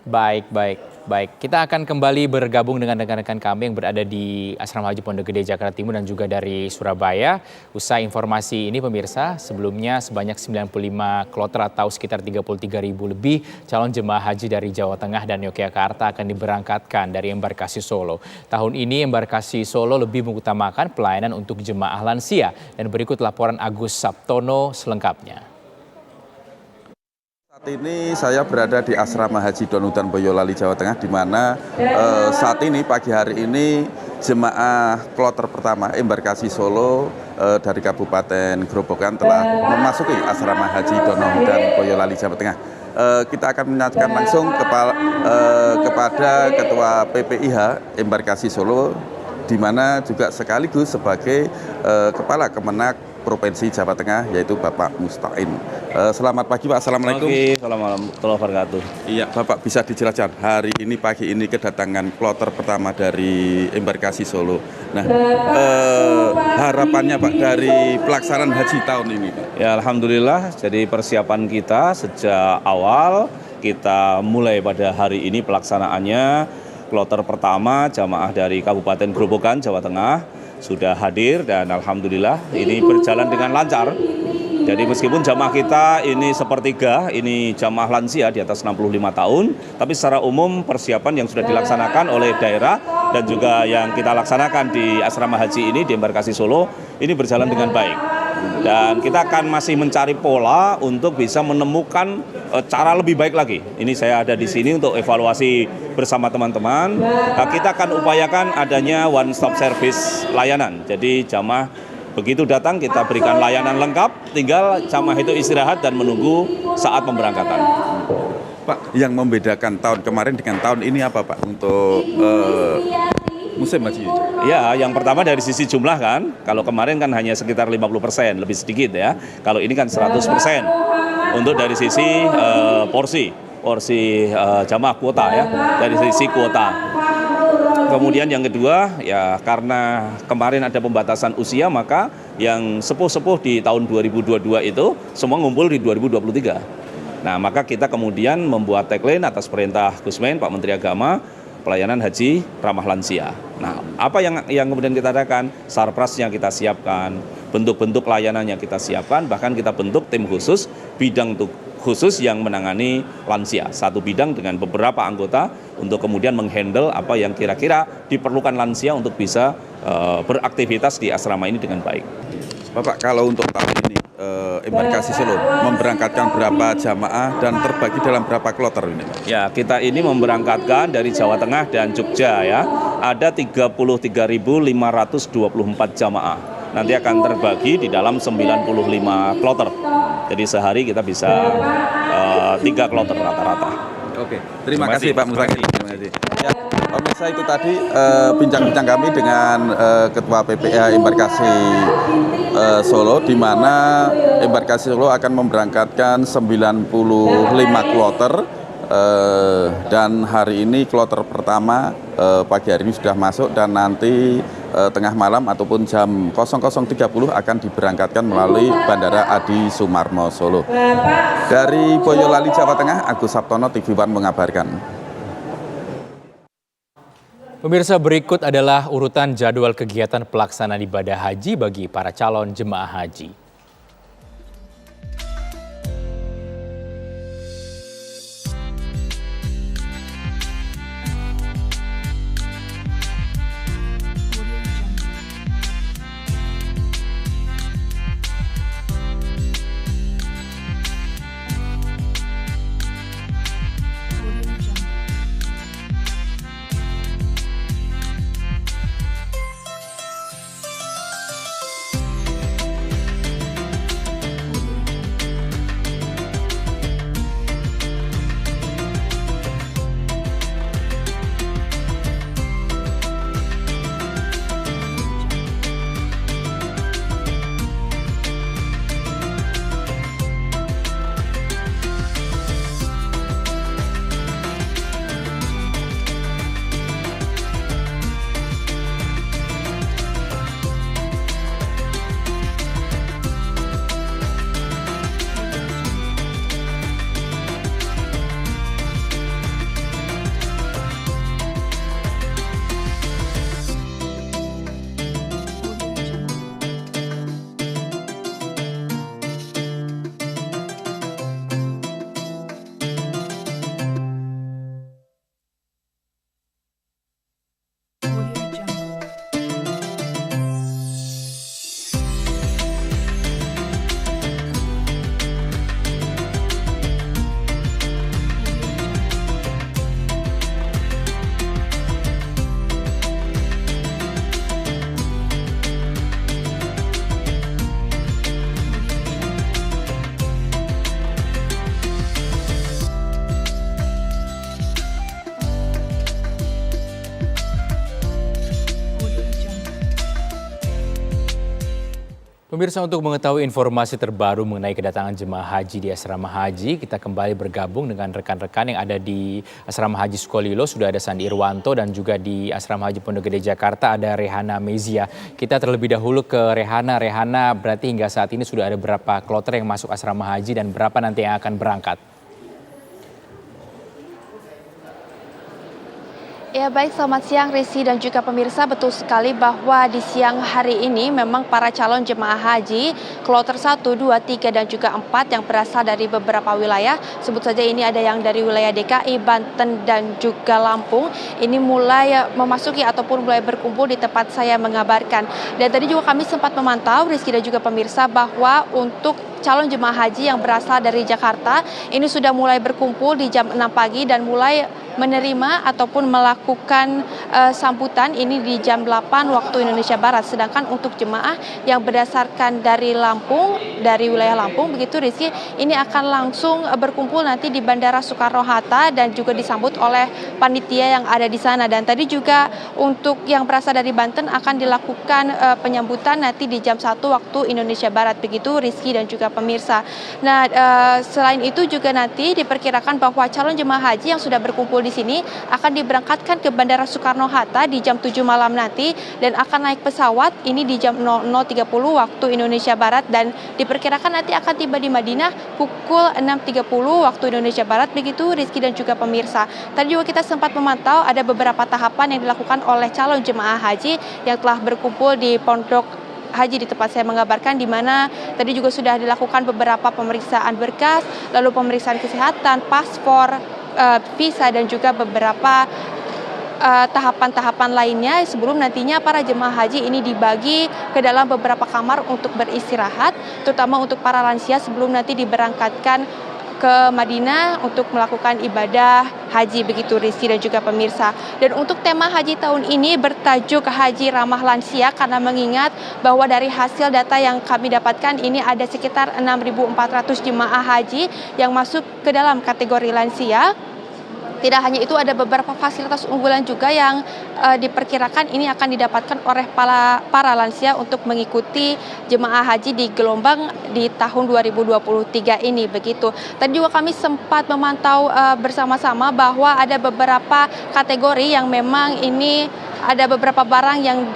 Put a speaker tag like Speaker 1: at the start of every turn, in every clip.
Speaker 1: Baik, baik, baik. Kita akan kembali bergabung dengan rekan-rekan kami yang berada di Asrama Haji Pondok Gede, Jakarta Timur dan juga dari Surabaya. Usai informasi ini pemirsa, sebelumnya sebanyak 95 kloter atau sekitar 33.000 lebih calon jemaah haji dari Jawa Tengah dan Yogyakarta akan diberangkatkan dari embarkasi Solo. Tahun ini embarkasi Solo lebih mengutamakan pelayanan untuk jemaah lansia. Dan berikut laporan Agus Sabtono selengkapnya.
Speaker 2: Saat ini saya berada di Asrama Haji Donudan Boyolali, Jawa Tengah, di mana saat ini pagi hari ini jemaah kloter pertama embarkasi Solo dari Kabupaten Grobogan telah memasuki Asrama Haji Donudan Boyolali, Jawa Tengah. Kita akan menyaksikan langsung kepada Ketua PPIH embarkasi Solo, di mana juga sekaligus sebagai Kepala Kemenak Provinsi Jawa Tengah, yaitu Bapak Musta'in. Selamat pagi Pak, Assalamualaikum.
Speaker 3: Assalamualaikum warahmatullahi wabarakatuh.
Speaker 2: Iya Bapak, bisa dijelaskan hari ini pagi ini kedatangan kloter pertama dari embarkasi Solo. Nah, harapannya Pak dari pelaksanaan haji tahun ini Pak?
Speaker 3: Ya Alhamdulillah, jadi persiapan kita sejak awal kita mulai pada hari ini pelaksanaannya. Kloter pertama jamaah dari Kabupaten Grobogan, Jawa Tengah sudah hadir dan Alhamdulillah ini berjalan dengan lancar. Jadi meskipun jamaah kita ini sepertiga, ini jamaah lansia di atas 65 tahun, tapi secara umum persiapan yang sudah dilaksanakan oleh daerah dan juga yang kita laksanakan di Asrama Haji ini di embarkasi Solo ini berjalan dengan baik. Dan kita akan masih mencari pola untuk bisa menemukan cara lebih baik lagi. Ini saya ada di sini untuk evaluasi bersama teman-teman. Nah, kita akan upayakan adanya one stop service layanan. Jadi jamaah begitu datang kita berikan layanan lengkap, tinggal jamaah itu istirahat dan menunggu saat pemberangkatan.
Speaker 2: Pak, yang membedakan tahun kemarin dengan tahun ini apa Pak untuk musim haji?
Speaker 3: Ya, yang pertama dari sisi jumlah kan, kalau kemarin kan hanya sekitar 50%, lebih sedikit ya. Kalau ini kan 100%. Untuk dari sisi porsi jamaah kuota ya, dari sisi kuota. Kemudian yang kedua, ya karena kemarin ada pembatasan usia, maka yang sepuh-sepuh di tahun 2022 itu semua ngumpul di 2023. Nah, maka kita kemudian membuat tagline atas perintah Gusmen, Pak Menteri Agama, pelayanan haji ramah lansia. Nah, apa yang kemudian kita adakan? Sarprasnya kita siapkan, bentuk-bentuk layanannya kita siapkan, bahkan kita bentuk tim khusus, bidang khusus yang menangani lansia. Satu bidang dengan beberapa anggota untuk kemudian menghandle apa yang kira-kira diperlukan lansia untuk bisa beraktivitas di asrama ini dengan baik.
Speaker 2: Bapak, kalau untuk tahun ini embarkasi Solo memberangkatkan berapa jamaah dan terbagi dalam berapa kloter ini Pak?
Speaker 3: Ya, kita ini memberangkatkan dari Jawa Tengah dan Jogja ya. Ada 33.524 jamaah. Nanti akan terbagi di dalam 95 kloter. Jadi sehari kita bisa 3 kloter rata-rata.
Speaker 2: Oke, terima kasih Pak Mustaqim. Terima kasih. Ya, pemirsa, itu tadi bincang-bincang kami dengan Ketua PPIH embarkasi Solo, di mana embarkasi Solo akan memberangkatkan 95 kloter dan hari ini kloter pertama pagi hari ini sudah masuk dan nanti tengah malam ataupun jam 00.30 akan diberangkatkan melalui Bandara Adi Sumarmo Solo. Dari Boyolali, Jawa Tengah, Agus Sabtono, TV One mengabarkan.
Speaker 1: Pemirsa, berikut adalah urutan jadwal kegiatan pelaksanaan ibadah haji bagi para calon jemaah haji. Pemirsa, untuk mengetahui informasi terbaru mengenai kedatangan jemaah haji di Asrama Haji, kita kembali bergabung dengan rekan-rekan yang ada di Asrama Haji Sukolilo. Sudah ada Sandi Irwanto, dan juga di Asrama Haji Pondok Gede Jakarta ada Rehana Mezia. Kita terlebih dahulu ke Rehana. Rehana, berarti hingga saat ini sudah ada berapa kloter yang masuk Asrama Haji dan berapa nanti yang akan berangkat?
Speaker 4: Ya baik, selamat siang Rizky dan juga pemirsa. Betul sekali bahwa di siang hari ini memang para calon jemaah haji kloter 1, 2, 3 dan juga 4 yang berasal dari beberapa wilayah. Sebut saja ini ada yang dari wilayah DKI, Banten dan juga Lampung. Ini mulai memasuki ataupun mulai berkumpul di tempat saya mengabarkan. Dan tadi juga kami sempat memantau Rizky dan juga pemirsa bahwa untuk calon jemaah haji yang berasal dari Jakarta ini sudah mulai berkumpul di jam 6 pagi dan mulai menerima ataupun melakukan sambutan ini di jam 8 waktu Indonesia Barat. Sedangkan untuk jemaah yang berdasarkan dari Lampung, dari wilayah Lampung begitu Rizky, ini akan langsung berkumpul nanti di Bandara Soekarno-Hatta dan juga disambut oleh panitia yang ada di sana. Dan tadi juga untuk yang berasal dari Banten akan dilakukan penyambutan nanti di jam 1 waktu Indonesia Barat begitu Rizky dan juga pemirsa. Nah, selain itu juga nanti diperkirakan bahwa calon jemaah haji yang sudah berkumpul di sini akan diberangkatkan ke Bandara Soekarno-Hatta di jam 7 malam nanti dan akan naik pesawat ini di jam 00.30 waktu Indonesia Barat dan diperkirakan nanti akan tiba di Madinah pukul 6.30 waktu Indonesia Barat begitu Rizky dan juga pemirsa. Tadi juga kita sempat memantau ada beberapa tahapan yang dilakukan oleh calon jemaah haji yang telah berkumpul di Pondok Haji di tempat saya mengabarkan, di mana tadi juga sudah dilakukan beberapa pemeriksaan berkas, lalu pemeriksaan kesehatan, paspor, visa dan juga beberapa tahapan-tahapan lainnya sebelum nantinya para jemaah haji ini dibagi ke dalam beberapa kamar untuk beristirahat, terutama untuk para lansia sebelum nanti diberangkatkan ke Madinah untuk melakukan ibadah haji begitu Rizky dan juga pemirsa. Dan untuk tema haji tahun ini bertajuk Haji Ramah Lansia karena mengingat bahwa dari hasil data yang kami dapatkan ini ada sekitar 6.400 jemaah haji yang masuk ke dalam kategori lansia. Tidak hanya itu, ada beberapa fasilitas unggulan juga yang diperkirakan ini akan didapatkan oleh para lansia untuk mengikuti jemaah haji di gelombang di tahun 2023 ini begitu. Tadi juga kami sempat memantau bersama-sama bahwa ada beberapa kategori yang memang ini ada beberapa barang yang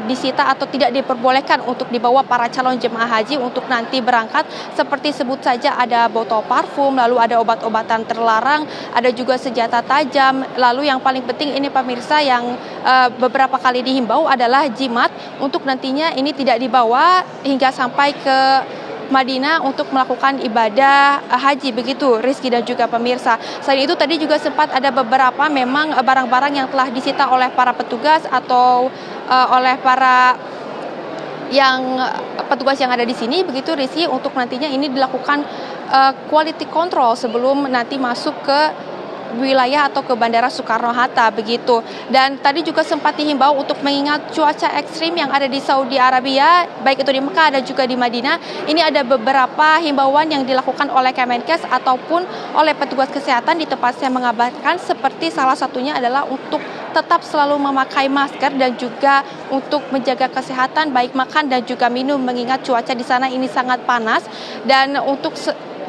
Speaker 4: disita atau tidak diperbolehkan untuk dibawa para calon jemaah haji untuk nanti berangkat, seperti sebut saja ada botol parfum, lalu ada obat-obatan terlarang, ada juga senjata tajam, lalu yang paling penting ini pemirsa yang beberapa kali dihimbau adalah jimat untuk nantinya ini tidak dibawa hingga sampai ke Madinah untuk melakukan ibadah haji begitu Rizky dan juga pemirsa. Selain itu tadi juga sempat ada beberapa memang barang-barang yang telah disita oleh para petugas atau oleh para petugas yang ada di sini begitu Rizky, untuk nantinya ini dilakukan quality control sebelum nanti masuk ke wilayah atau ke Bandara Soekarno-Hatta begitu. Dan tadi juga sempat dihimbau untuk mengingat cuaca ekstrim yang ada di Saudi Arabia, baik itu di Mekah dan juga di Madinah. Ini ada beberapa himbauan yang dilakukan oleh Kemenkes ataupun oleh petugas kesehatan di tempat saya mengabarkan, seperti salah satunya adalah untuk tetap selalu memakai masker dan juga untuk menjaga kesehatan baik makan dan juga minum, mengingat cuaca di sana ini sangat panas. Dan untuk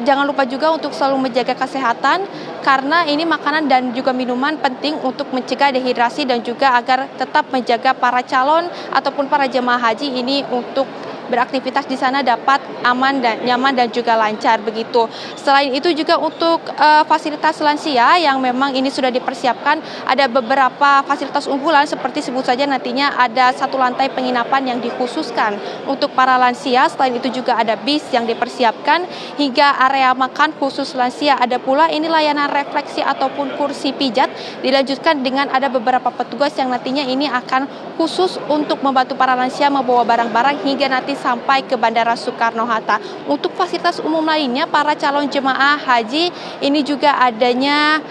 Speaker 4: jangan lupa juga untuk selalu menjaga kesehatan karena ini makanan dan juga minuman penting untuk mencegah dehidrasi dan juga agar tetap menjaga para calon ataupun para jemaah haji ini untuk beraktivitas di sana dapat aman dan nyaman dan juga lancar begitu. Selain itu juga untuk fasilitas lansia yang memang ini sudah dipersiapkan, ada beberapa fasilitas unggulan seperti sebut saja nantinya ada satu lantai penginapan yang dikhususkan untuk para lansia. Selain itu juga ada bis yang dipersiapkan hingga area makan khusus lansia. Ada pula ini layanan refleksi ataupun kursi pijat, dilanjutkan dengan ada beberapa petugas yang nantinya ini akan khusus untuk membantu para lansia membawa barang-barang hingga nanti sampai ke Bandara Soekarno-Hatta. Untuk fasilitas umum lainnya, para calon jemaah haji ini juga adanya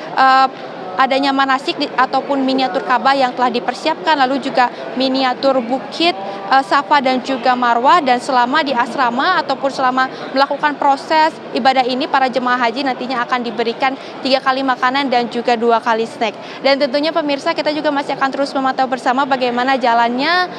Speaker 4: manasik ataupun miniatur Ka'bah yang telah dipersiapkan, lalu juga miniatur bukit Safa dan juga Marwah, dan selama di asrama ataupun selama melakukan proses ibadah ini para jemaah haji nantinya akan diberikan 3 kali makanan dan juga 2 kali snack. Dan tentunya pemirsa, kita juga masih akan terus memantau bersama bagaimana jalannya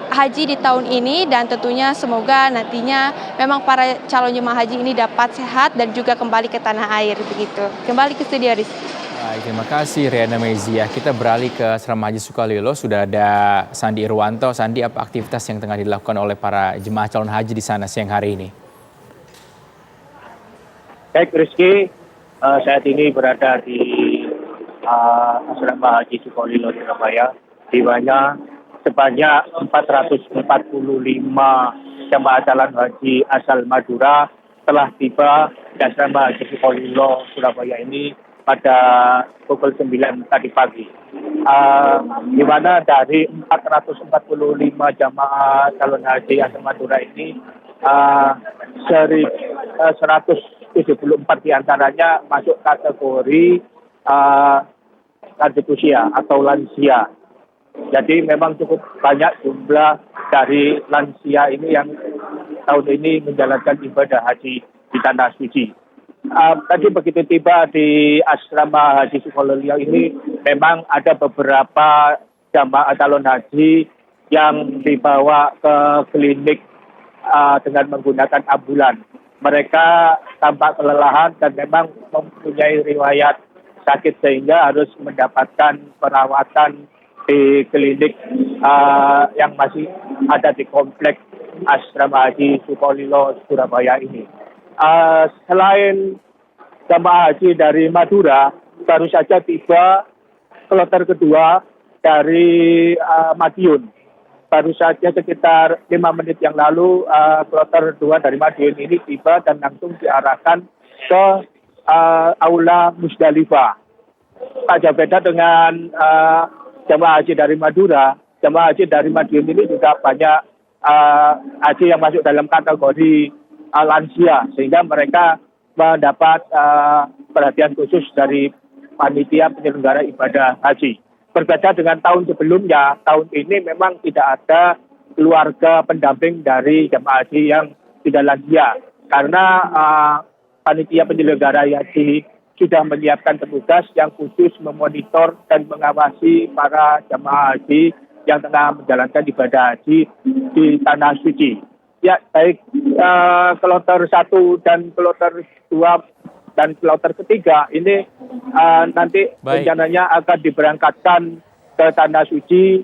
Speaker 4: haji di tahun ini, dan tentunya semoga nantinya memang para calon jemaah haji ini dapat sehat dan juga kembali ke tanah air begitu. Kembali ke studio, Rizky.
Speaker 1: Baik, terima kasih Riana Meziah. Kita beralih ke Asrama Haji Sukolilo. Sudah ada Sandi Irwanto. Sandi, apa aktivitas yang tengah dilakukan oleh para jemaah calon haji di sana siang hari ini?
Speaker 5: Baik, Rizky, saat ini berada di Asrama Haji Sukolilo, Surabaya, di mana sebanyak 445 jemaah calon haji asal Madura telah tiba di Asrama Haji Sukolilo, Surabaya ini pada pukul 9 tadi pagi. Di mana dari 445 jamaah calon haji asal Madura ini, 174 diantaranya masuk kategori lanjut usia atau lansia. Jadi memang cukup banyak jumlah dari lansia ini yang tahun ini menjalankan ibadah haji di Tanah Suci. Tadi begitu tiba di Asrama Haji Sukolilo ini, memang ada beberapa jamaah calon haji yang dibawa ke klinik dengan menggunakan ambulan. Mereka tampak kelelahan dan memang mempunyai riwayat sakit sehingga harus mendapatkan perawatan di klinik yang masih ada di kompleks Asrama Haji Sukolilo, Surabaya ini. Selain jemaah haji dari Madura, baru saja tiba kloter kedua dari Madiun. Baru saja sekitar 5 menit yang lalu kloter 2 dari Madiun ini tiba dan langsung diarahkan ke Aula Musdalifah. Tak jauh beda dengan jemaah haji dari Madura, jemaah haji dari Madiun ini juga banyak haji yang masuk dalam kategori lansia, sehingga mereka mendapat perhatian khusus dari panitia penyelenggara ibadah haji. Berbeda dengan tahun sebelumnya, tahun ini memang tidak ada keluarga pendamping dari jemaah haji yang tidak lansia, karena panitia penyelenggara haji sudah menyiapkan petugas yang khusus memonitor dan mengawasi para jemaah haji yang tengah menjalankan ibadah haji di Tanah Suci. Ya, baik kloter 1 dan kloter 2 dan kloter ketiga ini nanti rencananya akan diberangkatkan ke Tanah Suci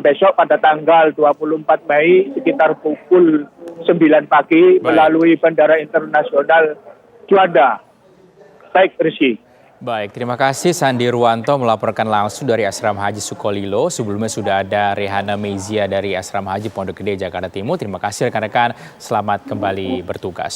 Speaker 5: besok pada tanggal 24 Mei sekitar pukul 9 pagi melalui Bandara Internasional Juanda. Baik, Rizky.
Speaker 1: Baik, terima kasih Sandi Irwanto melaporkan langsung dari Asrama Haji Sukolilo. Sebelumnya sudah ada Rehana Meziah dari Asrama Haji Pondok Gede, Jakarta Timur. Terima kasih rekan-rekan, selamat kembali bertugas.